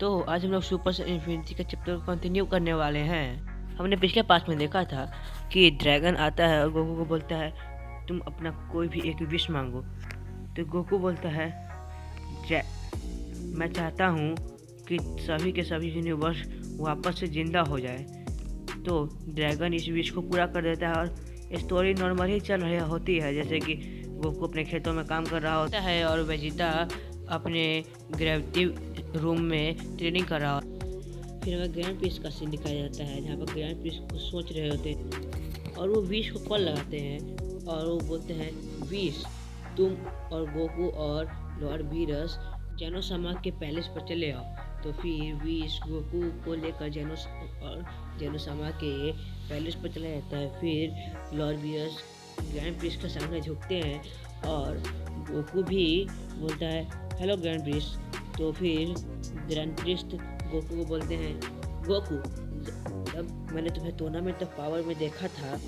तो आज हम लोग सुपर से इन्फिनिटी का चैप्टर कंटिन्यू करने वाले हैं। हमने पिछले पार्ट में देखा था कि ड्रैगन आता है और गोकू को बोलता है तुम अपना कोई भी एक विश मांगो। तो गोकू बोलता है मैं चाहता हूँ कि सभी के सभी यूनिवर्स वापस से जिंदा हो जाए। तो ड्रैगन इस विश को पूरा कर देता है और स्टोरी नॉर्मल ही चल रही होती है, जैसे कि गोकू अपने खेतों में काम कर रहा होता है और वेजिटा अपने ग्रेविटी रूम में ट्रेनिंग कर रहा होता। फिर हमें ग्रैंड पीस का सीन दिखाया जाता है जहाँ पर ग्रैंड पीस कुछ सोच रहे होते हैं और वो विश को कॉल लगाते हैं और वो बोलते हैं विश तुम और गोकू और लॉर्ड वीरस जेनोसामा के पैलेस पर चले आओ। तो फिर विश गोकू को लेकर जेनोसामा के पैलेस पर चला जाता है। फिर लॉर्ड वीरस ग्रैंड प्रिस्ट के सामने झुकते हैं और गोकू भी बोलता है हेलो ग्रैंड प्रिस्ट। तो फिर ग्रैंड प्रिस्ट गोकू को बोलते हैं गोकू जब मैंने तुम्हें टूर्नामेंट ऑफ पावर में देखा था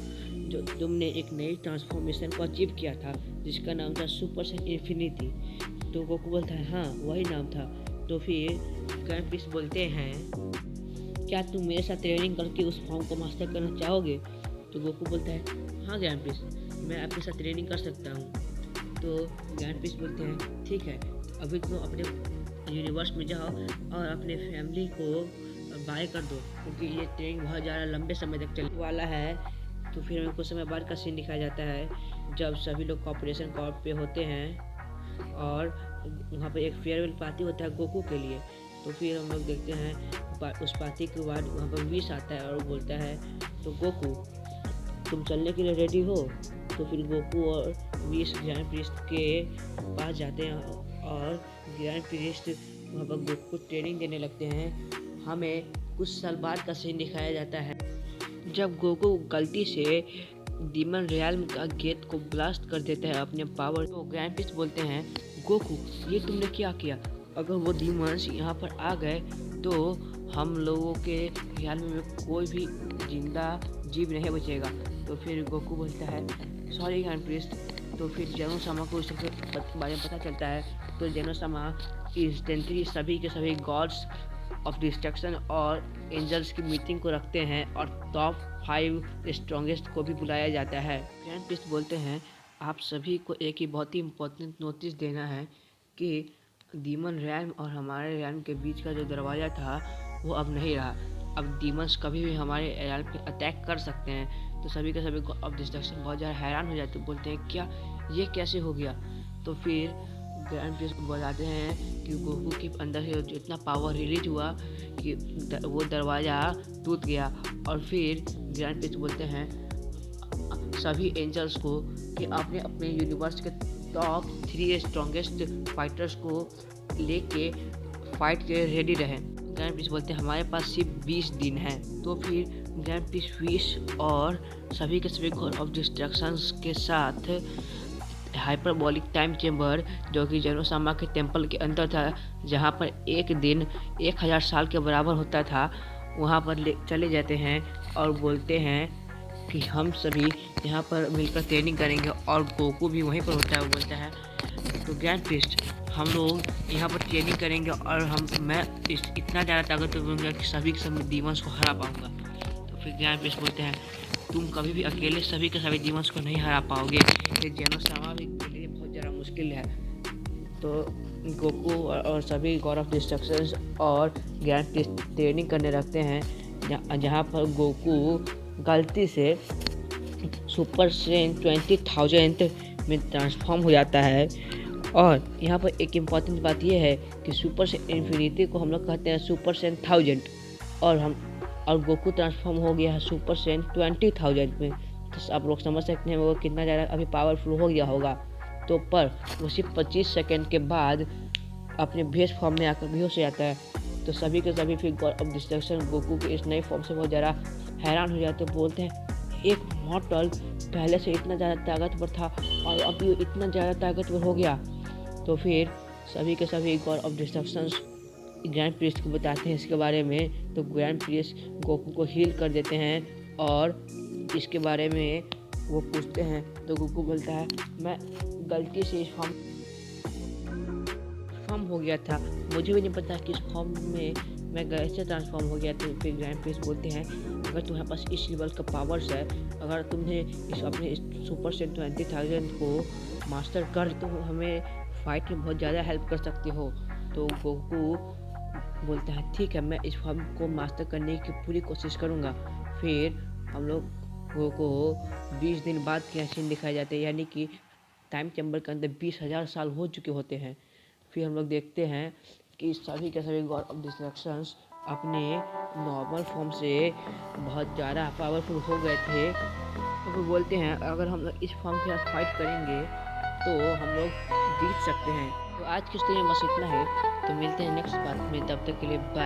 जो तुमने एक नई ट्रांसफॉर्मेशन को अचीव किया था जिसका नाम था सुपर सेन इन्फिनिटी। तो गोकू बोलता है हाँ वही नाम था। तो फिर ग्रैंड प्रिस्ट बोलते हैं क्या तुम मेरे साथ ट्रेनिंग करके उस फॉर्म को मास्टर करना चाहोगे। तो गोकू बोलता है हाँ ग्रैंड प्रिस्ट मैं आपके साथ ट्रेनिंग कर सकता हूँ। तो ग्रैंड प्रिस्ट बोलते हैं ठीक है अभी तुम अपने यूनिवर्स में जाओ और अपने फैमिली को बाय कर दो क्योंकि ये ट्रेनिंग बहुत ज़्यादा लंबे समय तक चलने वाला है। तो फिर हमें कुछ समय बाद का सीन दिखाया जाता है जब सभी लोग कॉर्पोरेशन कॉर्प पे होते हैं और वहाँ पर एक फेयरवेल पार्टी होता है गोकू के लिए। तो फिर हम लोग देखते हैं उस पार्टी के बाद वहाँ पर विश आता है और बोलता है तो गोकू तुम चलने के लिए रेडी हो। तो फिर गोकू और विश ग्रैंड प्रिस्ट के पास जाते हैं और ग्रैंड प्रिस्ट वहाँ पर गोकू को ट्रेनिंग देने लगते हैं। हमें कुछ साल बाद का सीन दिखाया जाता है जब गोकू गलती से डीमन रियल्म का गेट को ब्लास्ट कर देता है अपने पावर। तो ग्रैंड प्रिस्ट बोलते हैं गोकू ये तुमने क्या किया, अगर वो डीमंस यहाँ पर आ गए तो हम लोगों के रियल्म में कोई भी जिंदा जीव नहीं बचेगा। तो फिर गोकू बोलता है सॉरी ग्रैंड प्रिस्ट। तो फिर जेनोसामा को इसके बारे में पता चलता है। तो जेनोसामा इंस्टेंटली सभी के सभी गॉड्स ऑफ डिस्ट्रक्शन और एंजल्स की मीटिंग को रखते हैं और टॉप 5 स्ट्रॉन्गेस्ट को भी बुलाया जाता है। ग्रैंड प्रिस्ट बोलते हैं आप सभी को एक ही बहुत ही इम्पोर्टेंट नोटिस देना है कि डीमन रैम और हमारे रैम के बीच का जो दरवाज़ा था वो अब नहीं रहा। अब डीमंस कभी भी हमारे रैम पे अटैक कर सकते हैं। तो सभी के सभी ऑफ डिस्ट्रक्शन बहुत ज़्यादा हैरान हो जाते, बोलते हैं क्या ये कैसे हो गया। तो फिर ग्रैंड प्रिस्ट को बताते हैं कि गोकू के अंदर से इतना पावर रिलीज हुआ कि वो दरवाज़ा टूट गया। और फिर ग्रैंड प्रिस्ट बोलते हैं सभी एंजल्स को कि आपने अपने यूनिवर्स के टॉप 3 स्ट्रॉन्गेस्ट फाइटर्स को लेके फाइट के रेडी रहें। ग्रैंड प्रिस्ट बोलते हैं हमारे पास सिर्फ 20 दिन हैं। तो फिर ग्रैंड प्रिस्ट विश और सभी के सभी गॉड ऑफ डिस्ट्रक्शंस के साथ हाइपरबोलिक टाइम चेम्बर जो कि जेनोसामा के टेम्पल के अंदर था जहाँ पर एक दिन 1000 साल के बराबर होता था वहाँ पर चले जाते हैं और बोलते हैं कि हम सभी यहाँ पर मिलकर ट्रेनिंग करेंगे। और गोकू भी वहीं पर होता है। वो बोलता है तो ग्रैंड प्रिस्ट हम लोग यहाँ पर ट्रेनिंग करेंगे और मैं इतना ज़्यादा ताकतवर बनूंगा कि सभी के सभी डीमंस को हरा पाऊँगा। तो फिर ग्रैंड प्रिस्ट बोलते हैं तुम कभी भी अकेले सभी के सभी डीमंस को नहीं हरा पाओगे, ये जेनोसामा भी के लिए बहुत ज़्यादा मुश्किल है। तो गोकू और सभी गॉड ऑफ डिस्ट्रक्शंस और ग्रैंड प्रिस्ट ट्रेनिंग करने रखते हैं जहाँ पर गोकू गलती से सुपर सेन 20,000 में ट्रांसफॉर्म हो जाता है। और यहाँ पर एक इम्पॉर्टेंट बात यह है कि सुपर सेन इन्फिनिटी को हम लोग कहते हैं सुपर सेन 1000 और गोकू ट्रांसफॉर्म हो गया है सुपर सेन 20,000 में। तो आप लोग समझ सकते हैं वो कितना ज़्यादा अभी पावरफुल हो गया होगा। तो पर वो सिर्फ 25 सेकेंड के बाद अपने बेस फॉर्म में आकर बेहोश हो जाता है। तो सभी के सभी फिर गॉड ऑफ डिस्ट्रक्शन गोकू के इस नए फॉर्म से बहुत ज़्यादा हैरान हो जाते, बोलते हैं एक मॉर्टल पहले से इतना ज़्यादा ताकतवर था और अभी इतना ज़्यादा ताकतवर हो गया। तो फिर सभी के सभी God of destruction grand priest को बताते हैं इसके बारे में। तो ग्रैंड प्रिस्ट गोकू को हील कर देते हैं और इसके बारे में वो पूछते हैं। तो गोकू बोलता है मैं गलती से इस ट्रांसफॉर्म हो गया था। मुझे भी नहीं पता कि इस फॉर्म में मैं कैसे ट्रांसफॉर्म हो गया। तो फिर ग्रैंड प्रिंस बोलते हैं अगर तुम्हारे पास इस लेवल का पावर्स है, अगर तुमने इस अपने सुपर सेट 20,000 को मास्टर कर तो हमें फाइट में बहुत ज़्यादा हेल्प कर सकते हो। तो गोकू बोलता है ठीक है, मैं इस फॉर्म को मास्टर करने की पूरी कोशिश करूँगा। फिर हम लोग को 20 दिन बाद के सीन दिखाए जाते हैं, यानी कि टाइम चैम्बर के अंदर 20,000 साल हो चुके होते हैं। फिर हम लोग देखते हैं कि सभी के सभी गॉड ऑफ डिस्ट्रक्शंस अपने नॉर्मल फॉर्म से बहुत ज़्यादा पावरफुल हो गए थे। तो वो बोलते हैं अगर हम लोग इस फॉर्म के साथ फाइट करेंगे तो हम लोग जीत सकते हैं। तो आज की स्टोरी में बस इतना है। तो मिलते हैं नेक्स्ट पार्ट में, तब तक के लिए बाय।